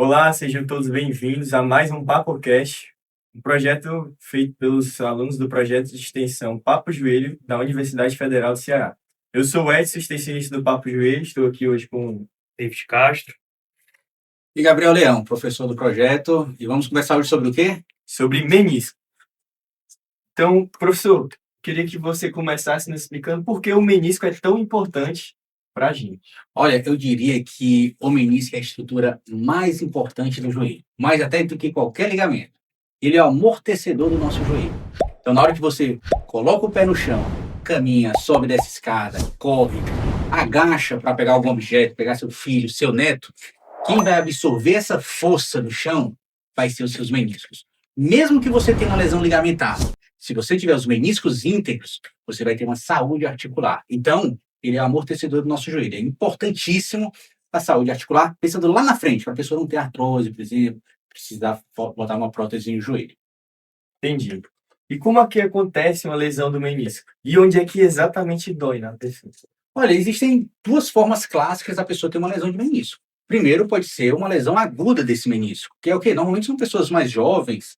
Olá, sejam todos bem-vindos a mais um PapoCast, um projeto feito pelos alunos do projeto de extensão Papo Joelho, da Universidade Federal do Ceará. Eu sou o Edson, extensionista do Papo Joelho, estou aqui hoje com o David Castro, E Gabriel Leão, professor do projeto, e vamos conversar hoje sobre o quê? sobre menisco. Então, professor, queria que você começasse nos explicando por que o menisco é tão importante para a gente. Olha, eu diria que o menisco é a estrutura mais importante do joelho, mais até do que qualquer ligamento. Ele é o amortecedor do nosso joelho. Então, na hora que você coloca o pé no chão, caminha, sobe dessa escada, corre, agacha para pegar algum objeto, pegar seu filho, seu neto, quem vai absorver essa força no chão vai ser os seus meniscos. Mesmo que você tenha uma lesão ligamentar, se você tiver os meniscos íntegros, você vai ter uma saúde articular. Então, ele é o amortecedor do nosso joelho. É importantíssimo a saúde articular, pensando lá na frente, para a pessoa não ter artrose, por exemplo, precisar botar uma prótese no joelho. Entendi. E como é que acontece uma lesão do menisco? E onde é que exatamente dói na pessoa? Olha, existem duas formas clássicas da pessoa ter uma lesão de menisco. Primeiro, pode ser uma lesão aguda desse menisco, que é o quê? Normalmente são pessoas mais jovens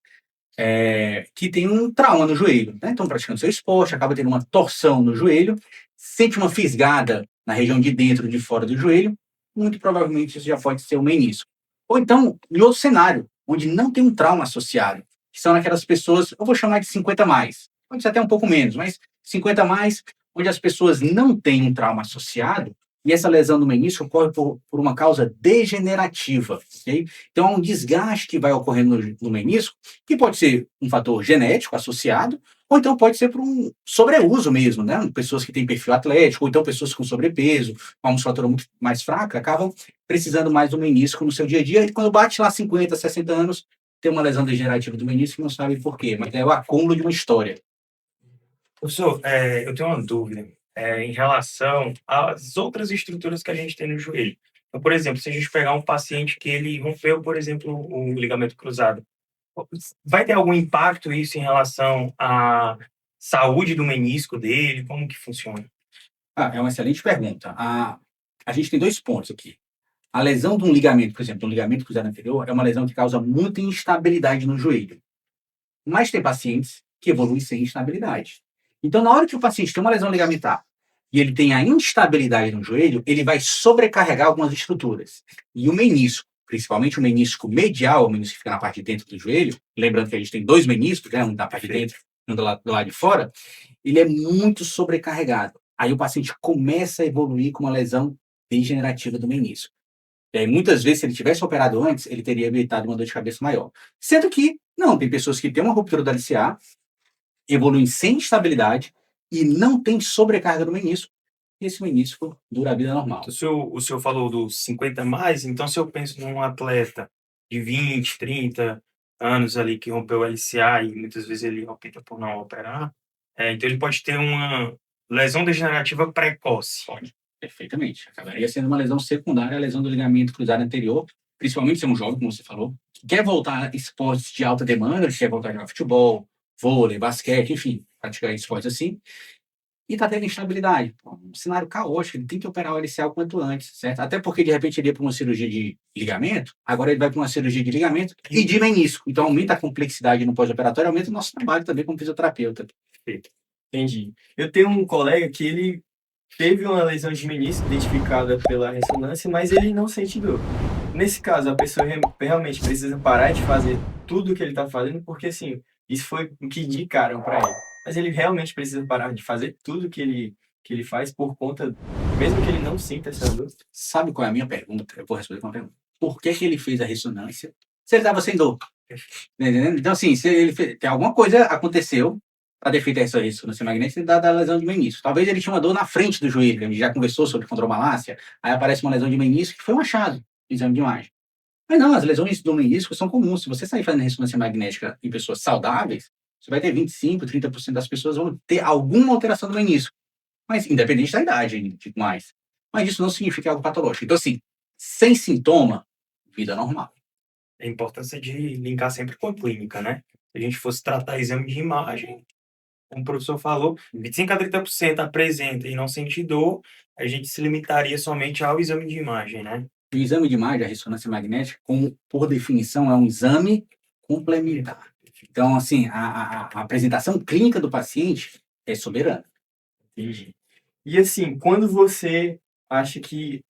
que têm um trauma no joelho, né? Estão praticando seu esporte, acaba tendo uma torção no joelho, sente uma fisgada na região de dentro e de fora do joelho, muito provavelmente isso já pode ser o menisco. Ou então, em outro cenário, onde não tem um trauma associado, que são aquelas pessoas, eu vou chamar de 50 mais, pode ser até um pouco menos, mas 50 mais, onde as pessoas não têm um trauma associado, e essa lesão do menisco ocorre por uma causa degenerativa, ok? Então, há um desgaste que vai ocorrendo no menisco, que pode ser um fator genético associado, ou então pode ser por um sobreuso mesmo, né? Pessoas que têm perfil atlético, ou então pessoas com sobrepeso, com uma musculatura muito mais fraca, acabam precisando mais do menisco no seu dia a dia, e quando bate lá 50, 60 anos, tem uma lesão degenerativa do menisco e não sabe por quê, mas é o acúmulo de uma história. Professor, eu tenho uma dúvida em relação às outras estruturas que a gente tem no joelho. Então, por exemplo, se a gente pegar um paciente que ele rompeu, por exemplo, o ligamento cruzado, vai ter algum impacto isso em relação à saúde do menisco dele? Como que funciona? É uma excelente pergunta. A gente tem dois pontos aqui. A lesão de um ligamento, por exemplo, um ligamento cruzado anterior, é uma lesão que causa muita instabilidade no joelho. Mas tem pacientes que evoluem sem instabilidade. Então, na hora que o paciente tem uma lesão ligamentar e ele tem a instabilidade no joelho, ele vai sobrecarregar algumas estruturas. E o menisco, principalmente o menisco medial, o menisco que fica na parte de dentro do joelho, lembrando que a gente tem dois meniscos, né, um da parte de dentro e um do lado de fora, ele é muito sobrecarregado. Aí o paciente começa a evoluir com uma lesão degenerativa do menisco. E aí, muitas vezes, se ele tivesse operado antes, ele teria evitado uma dor de cabeça maior. Sendo que, não, tem pessoas que têm uma ruptura da LCA, evoluem sem estabilidade e não tem sobrecarga do menisco, e esse menisco dura a vida normal. Então, o senhor falou dos 50 mais, então se eu penso num atleta de 20, 30 anos ali que rompeu o LCA e muitas vezes ele opta por não operar, então ele pode ter uma lesão degenerativa precoce. Pode, perfeitamente. Acabaria sendo uma lesão secundária à lesão do ligamento cruzado anterior, principalmente se é um jovem, como você falou, que quer voltar a esportes de alta demanda, quer voltar a jogar futebol, vôlei, basquete, enfim, praticar esportes assim, e está tendo instabilidade. Um cenário caótico, ele tem que operar o LCA o quanto antes, certo? Até porque, de repente, ele ia para uma cirurgia de ligamento, agora ele vai para uma cirurgia de ligamento e de menisco. Então, aumenta a complexidade no pós-operatório, aumenta o nosso trabalho também como fisioterapeuta. Entendi. Eu tenho um colega que ele teve uma lesão de menisco identificada pela ressonância, mas ele não sente dor. Nesse caso, a pessoa realmente precisa parar de fazer tudo o que ele está fazendo, porque assim, isso foi o que indicaram para ele. Mas ele realmente precisa parar de fazer tudo que ele faz por conta, mesmo que ele não sinta essa dor. Sabe qual é a minha pergunta? Eu vou responder com uma pergunta. Por que ele fez a ressonância se ele estava sem dor? Tá entendendo? Então, assim, se ele tem alguma coisa aconteceu para ter feito essa ressonância magnética da lesão de menisco. Talvez ele tinha uma dor na frente do joelho, a gente já conversou sobre condromalácia, aí aparece uma lesão de menisco que foi um achado no exame de imagem. Mas não, as lesões do menisco são comuns. Se você sair fazendo ressonância magnética em pessoas saudáveis, você vai ter 25, 30% das pessoas vão ter alguma alteração do menisco. Mas independente da idade, ainda, digo mais. Mas isso não significa algo patológico. Então, assim, sem sintoma, vida normal. A importância de linkar sempre com a clínica, né? Se a gente fosse tratar exame de imagem, como o professor falou, 25 a 30% apresenta e não sente dor, a gente se limitaria somente ao exame de imagem, né? o exame de imagem, a ressonância magnética, como por definição, é um exame complementar. Então, assim, a apresentação clínica do paciente é soberana. Entendi. E assim, quando você acha que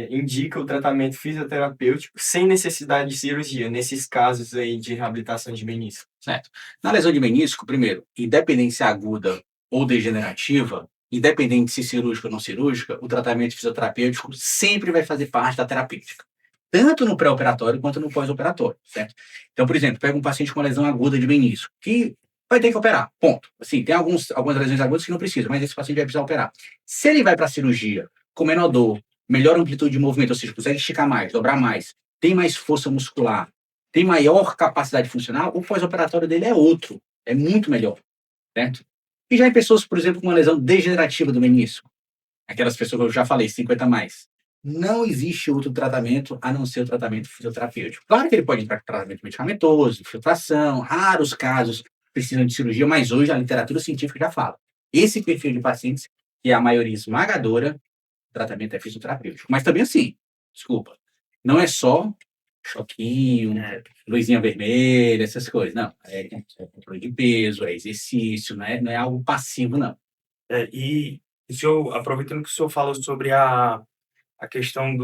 indica o tratamento fisioterapêutico sem necessidade de cirurgia, nesses casos aí de reabilitação de menisco? Certo? Na lesão de menisco, primeiro, independente se é aguda ou degenerativa, independente se cirúrgica ou não cirúrgica, o tratamento fisioterapêutico sempre vai fazer parte da terapêutica. Tanto no pré-operatório quanto no pós-operatório, certo? Então, por exemplo, pega um paciente com uma lesão aguda de menisco, que vai ter que operar, ponto. Assim, tem algumas lesões agudas que não precisam, mas esse paciente vai precisar operar. Se ele vai para a cirurgia com menor dor, melhor amplitude de movimento, ou seja, consegue esticar mais, dobrar mais, tem mais força muscular, tem maior capacidade funcional, o pós-operatório dele é outro, é muito melhor, certo? E já em pessoas, por exemplo, com uma lesão degenerativa do menisco, aquelas pessoas que eu já falei, 50 a mais, não existe outro tratamento a não ser o tratamento fisioterapêutico. Claro que ele pode entrar com tratamento medicamentoso, infiltração, raros casos precisam de cirurgia, mas hoje a literatura científica já fala. Esse perfil de pacientes, que é a maioria esmagadora, o tratamento é fisioterapêutico. Mas também assim, desculpa, não é só choquinho, luzinha vermelha, essas coisas. Não, é controle de peso, é exercício, não é algo passivo, não. E o senhor, aproveitando que o senhor falou sobre a questão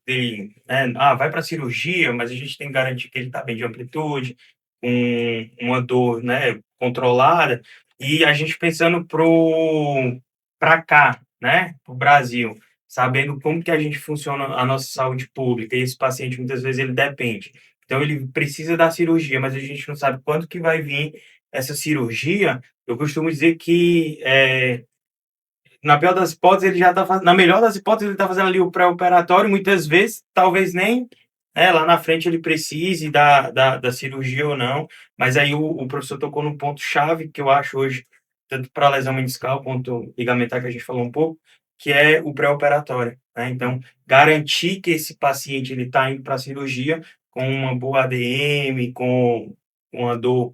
dele, né, vai para cirurgia, mas a gente tem que garantir que ele está bem de amplitude, com uma dor, né, controlada, e a gente pensando para cá, né, para o Brasil, sabendo como que a gente funciona a nossa saúde pública, e esse paciente muitas vezes ele depende. Então ele precisa da cirurgia, mas a gente não sabe quando que vai vir essa cirurgia. Eu costumo dizer que na pior das hipóteses, ele já está fazendo. Na melhor das hipóteses, ele está fazendo ali o pré-operatório. Muitas vezes, talvez nem lá na frente ele precise da cirurgia ou não. Mas aí o professor tocou num ponto-chave que eu acho hoje, tanto para a lesão meniscal quanto ligamentar, que a gente falou um pouco, que é o pré-operatório, né? Então, garantir que esse paciente ele está indo para a cirurgia com uma boa ADM, com uma dor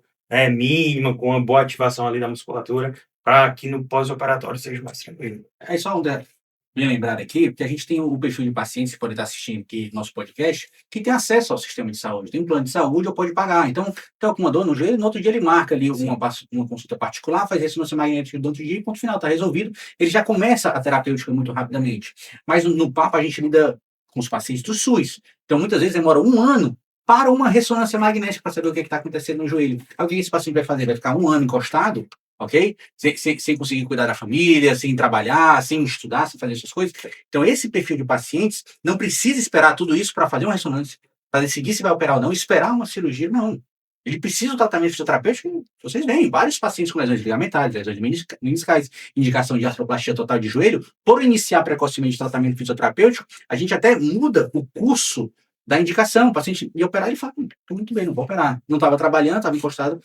mínima, com uma boa ativação ali da musculatura, para que no pós-operatório seja mais tranquilo. É só me lembrar aqui, porque a gente tem o perfil de pacientes que pode estar assistindo aqui nosso podcast, que tem acesso ao sistema de saúde, tem um plano de saúde ou pode pagar. Então, tem com uma dor no joelho, no outro dia ele marca ali uma consulta particular, faz ressonância magnética no outro dia e ponto final, está resolvido. Ele já começa a terapêutica muito rapidamente. Mas no papo a gente lida com os pacientes do SUS. Então, muitas vezes demora 1 ano para uma ressonância magnética para saber o que está acontecendo no joelho. Aí o que esse paciente vai fazer? Vai ficar 1 ano encostado, ok? Sem conseguir cuidar da família, sem trabalhar, sem estudar, sem fazer essas coisas. Então, esse perfil de pacientes não precisa esperar tudo isso para fazer uma ressonância, para decidir se vai operar ou não, esperar uma cirurgia, não. Ele precisa do tratamento fisioterapêutico. Vocês veem, vários pacientes com lesões ligamentares, lesões meniscais, indicação de artroplastia total de joelho, por iniciar precocemente tratamento fisioterapêutico, a gente até muda o curso da indicação. O paciente ia operar, ele fala, estou muito bem, não vou operar. Não estava trabalhando, estava encostado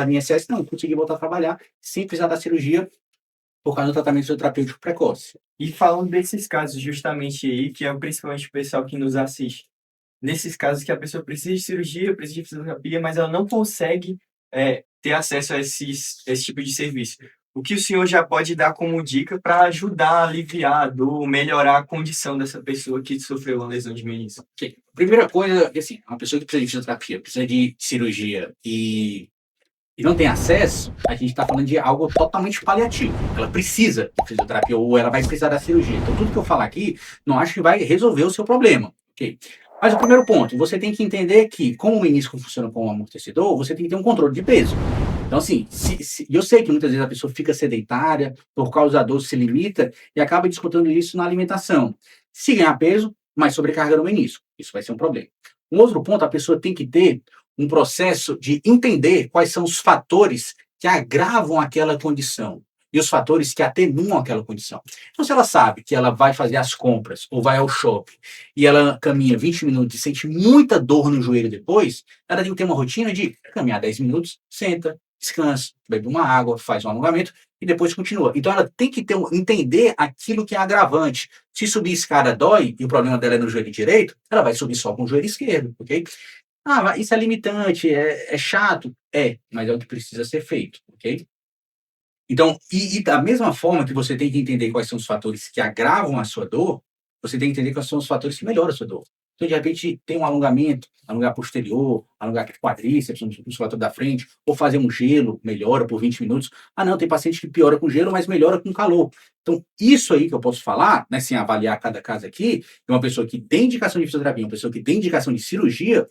em INSS, não, consegui voltar a trabalhar sem precisar da cirurgia por causa do tratamento fisioterapêutico precoce. E falando desses casos justamente aí, que é principalmente o pessoal que nos assiste, nesses casos que a pessoa precisa de cirurgia, precisa de fisioterapia, mas ela não consegue ter acesso a esse tipo de serviço. O que o senhor já pode dar como dica para ajudar a aliviar a dor, melhorar a condição dessa pessoa que sofreu uma lesão de menisco? Okay. Primeira coisa, assim, uma pessoa que precisa de fisioterapia, precisa de cirurgia e não tem acesso, a gente está falando de algo totalmente paliativo. Ela precisa de fisioterapia ou ela vai precisar da cirurgia. Então, tudo que eu falar aqui, não acho que vai resolver o seu problema. Okay? Mas o primeiro ponto, você tem que entender que, como o menisco funciona como um amortecedor, você tem que ter um controle de peso. Então, assim, eu sei que muitas vezes a pessoa fica sedentária, por causa da dor se limita e acaba descontando isso na alimentação. Se ganhar peso, mais sobrecarga no menisco. Isso vai ser um problema. Um outro ponto, a pessoa tem que ter um processo de entender quais são os fatores que agravam aquela condição e os fatores que atenuam aquela condição. Então, se ela sabe que ela vai fazer as compras ou vai ao shopping e ela caminha 20 minutos e sente muita dor no joelho depois, ela tem que ter uma rotina de caminhar 10 minutos, senta, descansa, bebe uma água, faz um alongamento e depois continua. Então, ela tem que entender aquilo que é agravante. Se subir escada dói e o problema dela é no joelho direito, ela vai subir só com o joelho esquerdo, ok? Isso é limitante, é chato? Mas é o que precisa ser feito, ok? Então, e da mesma forma que você tem que entender quais são os fatores que agravam a sua dor, você tem que entender quais são os fatores que melhoram a sua dor. Então, de repente, tem um alongamento, alongar posterior, alongar quadríceps, musculatura da frente, ou fazer um gelo, melhora por 20 minutos. Ah, não, tem paciente que piora com gelo, mas melhora com calor. Então, isso aí que eu posso falar, né, sem avaliar cada caso aqui, de uma pessoa que tem indicação de fisioterapia, uma pessoa que tem indicação de cirurgia,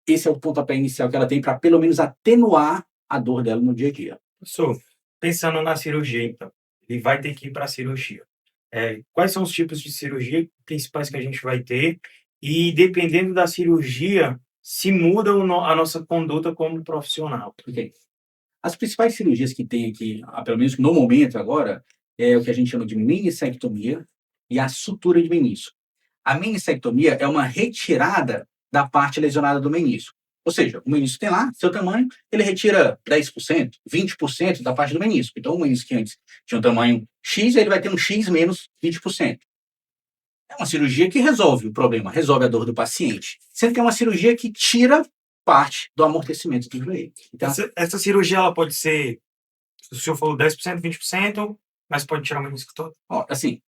esse é o pontapé inicial que ela tem para, pelo menos, atenuar a dor dela no dia a dia. Professor, pensando na cirurgia, então, ele vai ter que ir para a cirurgia. Quais são os tipos de cirurgia principais que a gente vai ter? E dependendo da cirurgia, se muda a nossa conduta como profissional. Ok. As principais cirurgias que tem aqui, pelo menos no momento agora, é o que a gente chama de meniscectomia e a sutura de menisco. A meniscectomia é uma retirada da parte lesionada do menisco. Ou seja, o menisco tem lá seu tamanho, ele retira 10%, 20% da parte do menisco. Então, o menisco que antes tinha um tamanho X, ele vai ter um X menos 20%. É uma cirurgia que resolve o problema, resolve a dor do paciente. Sendo que é uma cirurgia que tira parte do amortecimento do joelho. Então, Essa cirurgia ela pode ser, o senhor falou 10%, 20%, mas pode tirar o menisco todo? ó, assim,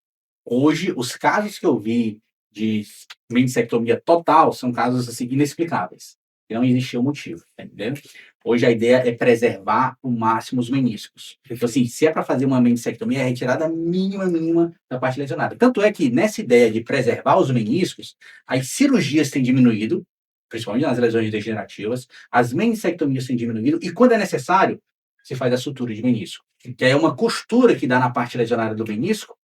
hoje, os casos que eu vi de meniscectomia total são casos assim, inexplicáveis. E não existia um motivo, tá entendendo? Hoje a ideia é preservar o máximo os meniscos. Então, assim, se é para fazer uma meniscectomia, é a retirada mínima da parte lesionada. Tanto é que nessa ideia de preservar os meniscos, as cirurgias têm diminuído, principalmente nas lesões degenerativas, as meniscectomias têm diminuído, e quando é necessário, se faz a sutura de menisco, que é uma costura que dá na parte lesionada do menisco,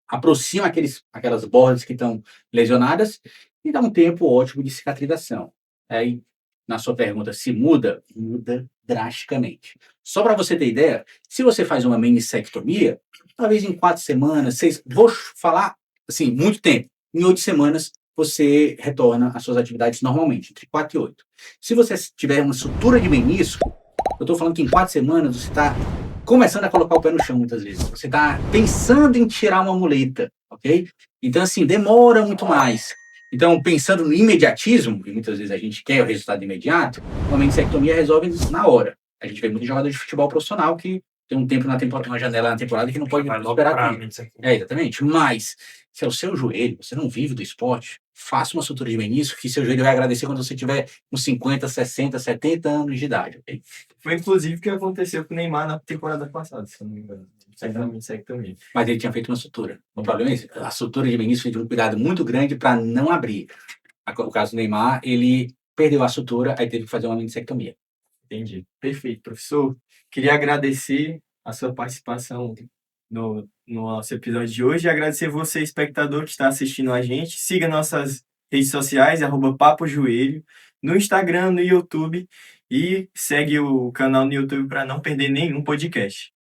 aproxima aquelas bordas que estão lesionadas e dá um tempo ótimo de cicatrização. Aí, na sua pergunta, se muda? Muda drasticamente. Só para você ter ideia, se você faz uma meniscectomia, talvez em 4 semanas, 6, vou falar assim, muito tempo, em 8 semanas você retorna às suas atividades normalmente, entre 4 e 8. Se você tiver uma sutura de menisco, eu estou falando que em 4 semanas você está começando a colocar o pé no chão muitas vezes. Você está pensando em tirar uma muleta, ok? Então, assim, demora muito mais. Então, pensando no imediatismo, e muitas vezes a gente quer o resultado imediato, uma meniscectomia resolve na hora. A gente vê muito jogador de futebol profissional que tem um tempo na temporada, uma janela na temporada que não pode Vai logo esperar para a tempo. meniscectomia. Exatamente. Mas, se é o seu joelho, você não vive do esporte, faça uma sutura de menisco que seu joelho vai agradecer quando você tiver uns 50, 60, 70 anos de idade, ok? Foi inclusive o que aconteceu com o Neymar na temporada passada, se eu não me engano. Meniscectomia. Mas ele tinha feito uma sutura. O problema é esse, a sutura de menisco foi de um cuidado muito grande para não abrir. O caso do Neymar, ele perdeu a sutura, aí teve que fazer uma meniscectomia. Entendi. Perfeito, professor. Queria agradecer a sua participação no nosso episódio de hoje e agradecer você, espectador, que está assistindo a gente. Siga nossas redes sociais, @papojoelho, no Instagram, no YouTube e segue o canal no YouTube para não perder nenhum podcast.